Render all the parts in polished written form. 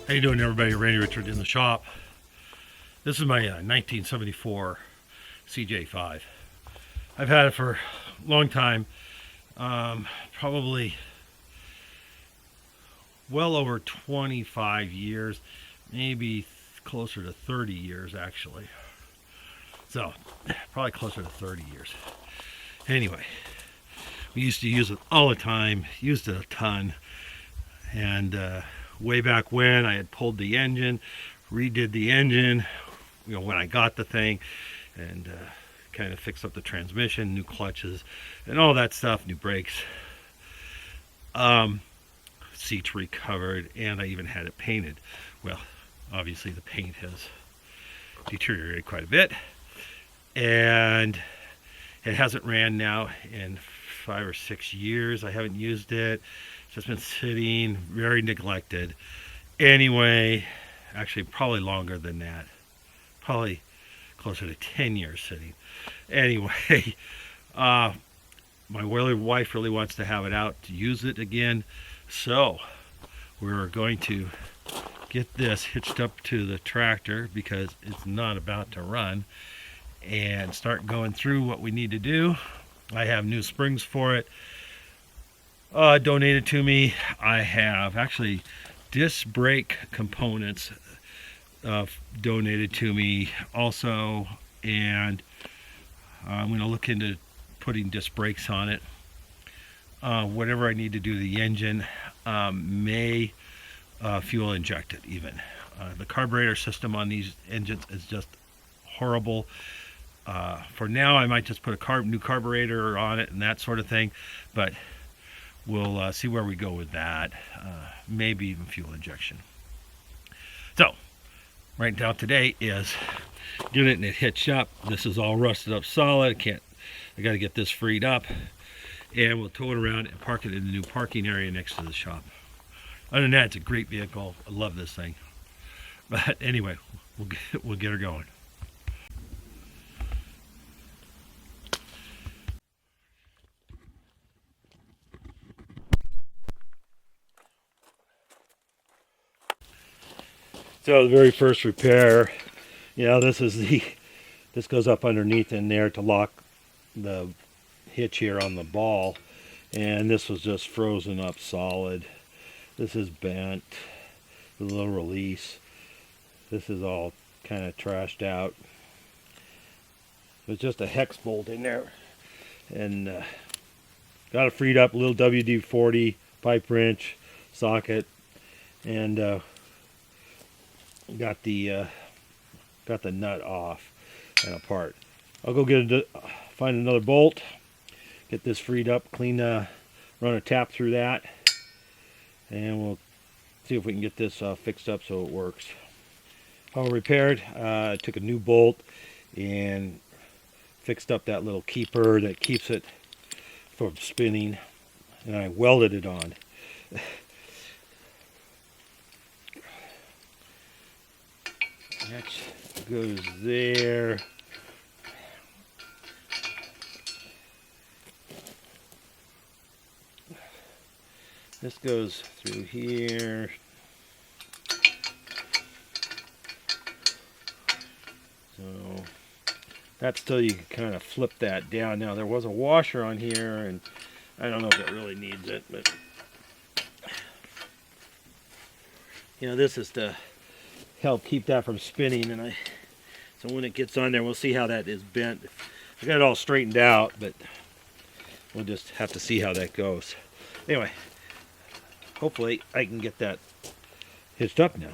How you doing, everybody? Randy Richard in the shop. This is my 1974 CJ5. I've had it for a long time, probably well over 25 years, maybe closer to 30 years actually. So, probably closer to 30 years. Anyway, we used to use it all the time, used it a ton, and way back when I had pulled the engine, redid the engine, when I got the thing, and kind of fixed up the transmission, new clutches, and all that stuff, new brakes, seats recovered, and I even had it painted. Well, obviously the paint has deteriorated quite a bit, and it hasn't ran now in 5 or 6 years. I haven't used it. It's just been sitting, very neglected. Anyway, actually probably longer than that. Probably closer to 10 years sitting. Anyway, my wife really wants to have it out to use it again. So we're going to get this hitched up to the tractor because it's not about to run, and start going through what we need to do. I have new springs for it donated to me. I have actually disc brake components donated to me also, and I'm going to look into putting disc brakes on it. Whatever I need to do to the engine, may fuel inject it even. The carburetor system on these engines is just horrible. For now, I might just put a new carburetor on it and that sort of thing, but we'll see where we go with that. Maybe even fuel injection. So, right now today is getting it hitched up. This is all rusted up solid. I got to get this freed up, and we'll tow it around and park it in the new parking area next to the shop. Other than that, it's a great vehicle. I love this thing. But anyway, we'll get her going. So the very first repair, this goes up underneath in there to lock the hitch here on the ball, and this was just frozen up solid. This is bent, the little release. This is all kind of trashed out. There's just a hex bolt in there, and got it freed up. A little WD-40 pipe wrench socket, and got the nut off and apart. I'll go find another bolt, get this freed up, run a tap through that, and we'll see if we can get this fixed up so it works. All repaired. I took a new bolt and fixed up that little keeper that keeps it from spinning, and I welded it on. That goes there. This goes through here. So that's till you can kind of flip that down. Now there was a washer on here, and I don't know if it really needs it, but this is to help keep that from spinning. And so when it gets on there, we'll see how that is bent. I got it all straightened out, but we'll just have to see how that goes. Anyway, hopefully I can get that hitched up now.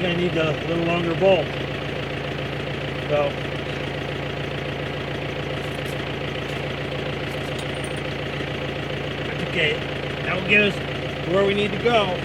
think I need a little longer bolt. So that's okay. That will get us where we need to go.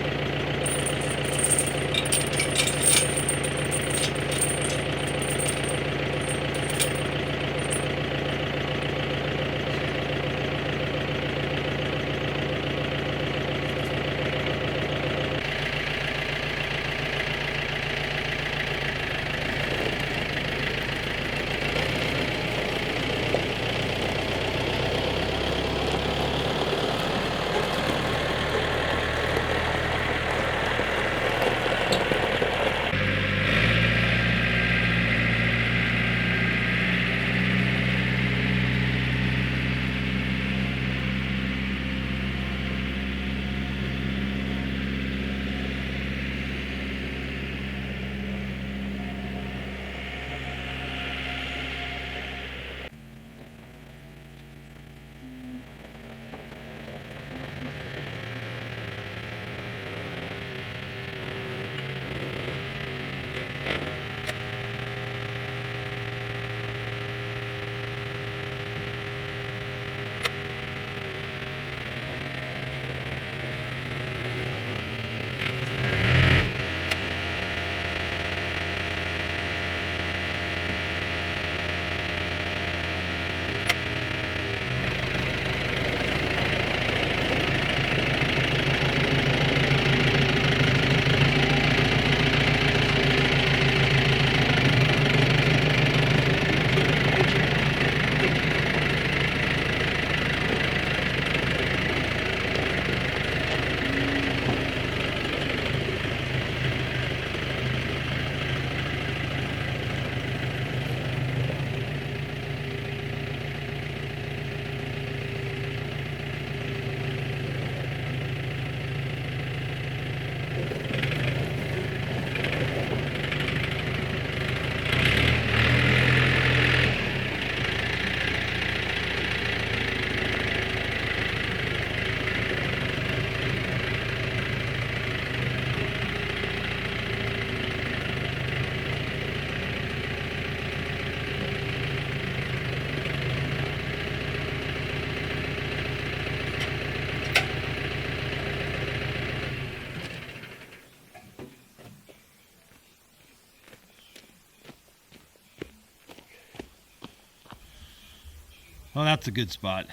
Well, that's a good spot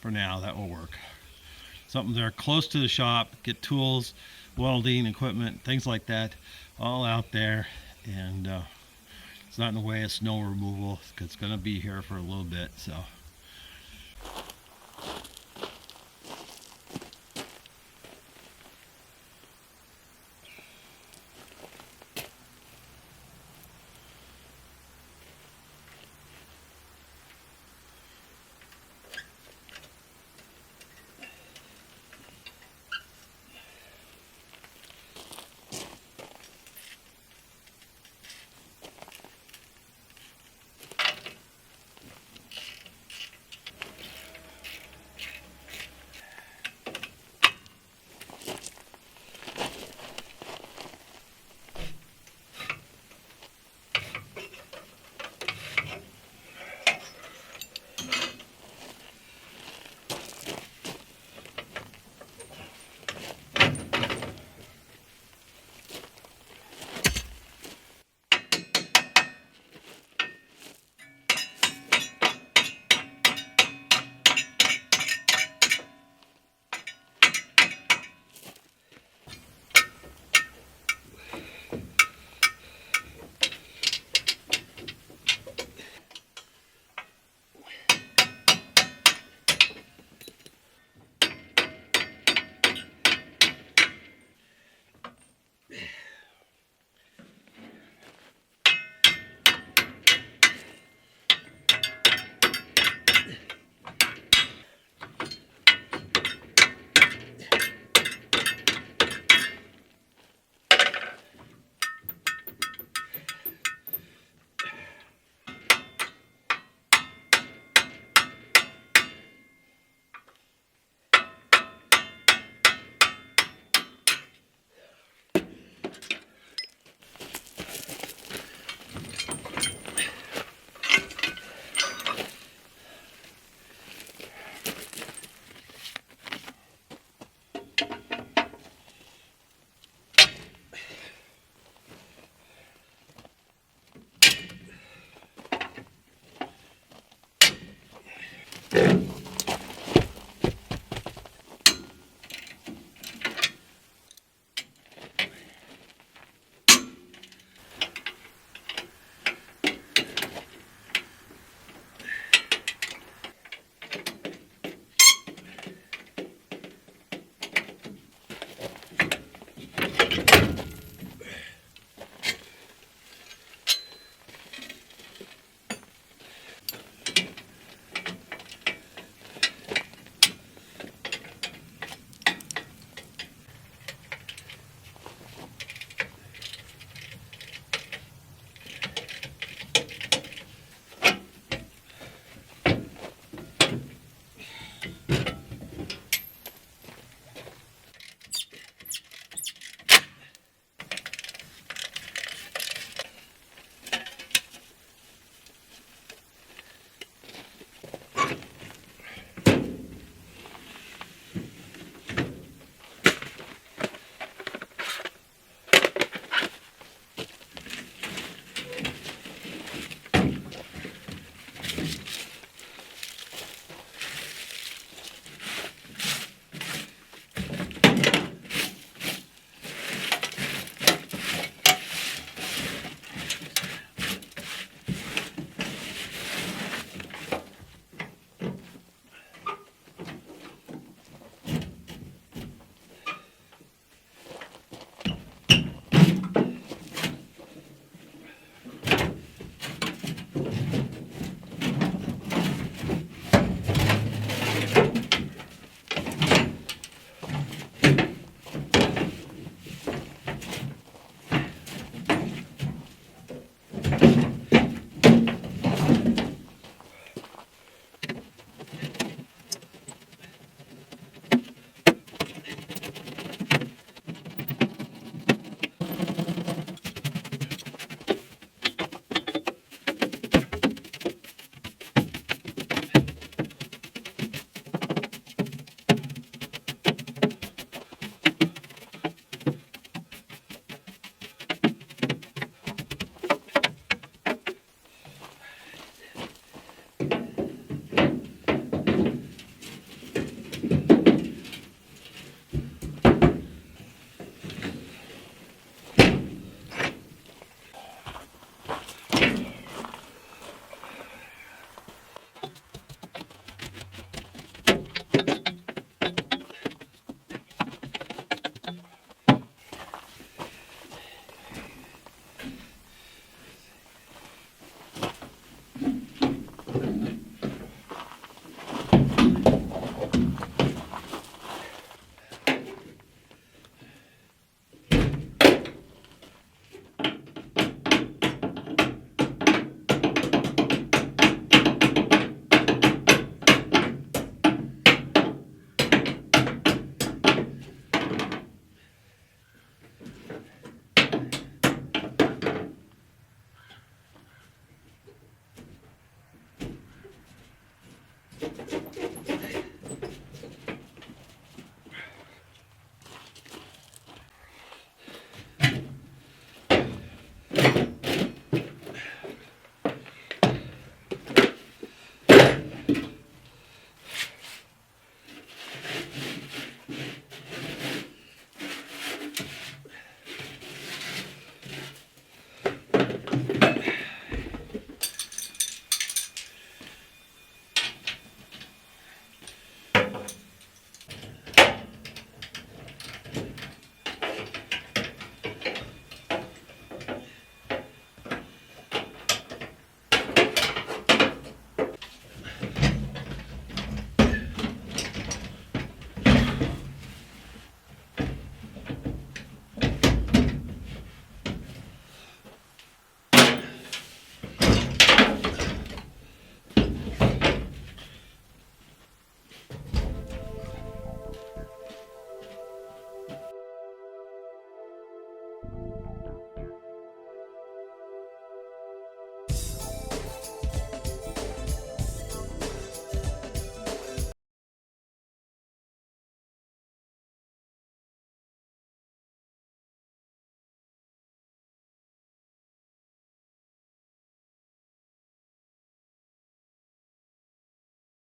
for now. That will work. Something there close to the shop, get tools, welding equipment, things like that, all out there, and it's not in the way of snow removal. It's going to be here for a little bit, so.